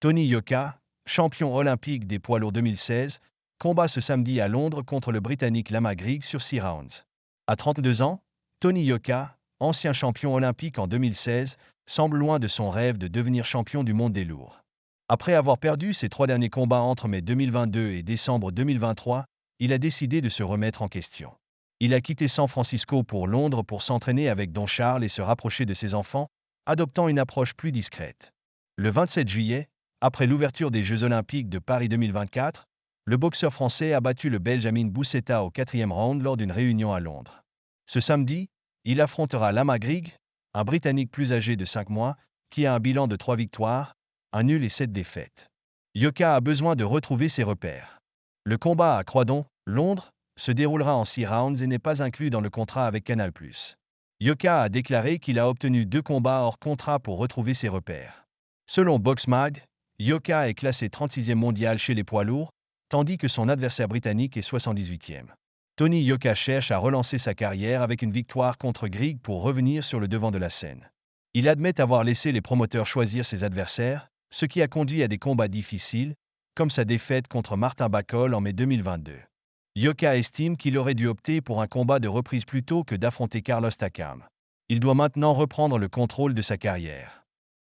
Tony Yoka, champion olympique des poids lourds 2016, combat ce samedi à Londres contre le Britannique Lama Grigg sur 6 rounds. À 32 ans, Tony Yoka, ancien champion olympique en 2016, semble loin de son rêve de devenir champion du monde des lourds. Après avoir perdu ses 3 derniers combats entre mai 2022 et décembre 2023, il a décidé de se remettre en question. Il a quitté San Francisco pour Londres pour s'entraîner avec Don Charles et se rapprocher de ses enfants, adoptant une approche plus discrète. Le 27 juillet, après l'ouverture des Jeux Olympiques de Paris 2024, le boxeur français a battu le Belge Amin Boussetta au 4e round lors d'une réunion à Londres. Ce samedi, il affrontera Lama Grigg, un Britannique plus âgé de 5 mois, qui a un bilan de 3 victoires, un nul et 7 défaites. Yoka a besoin de retrouver ses repères. Le combat à Croydon, Londres, se déroulera en 6 rounds et n'est pas inclus dans le contrat avec Canal+. Yoka a déclaré qu'il a obtenu 2 combats hors contrat pour retrouver ses repères. Selon BoxMag, Yoka est classé 36e mondial chez les poids lourds, tandis que son adversaire britannique est 78e. Tony Yoka cherche à relancer sa carrière avec une victoire contre Grigg pour revenir sur le devant de la scène. Il admet avoir laissé les promoteurs choisir ses adversaires, ce qui a conduit à des combats difficiles, comme sa défaite contre Martin Bakol en mai 2022. Yoka estime qu'il aurait dû opter pour un combat de reprise plutôt que d'affronter Carlos Takam. Il doit maintenant reprendre le contrôle de sa carrière.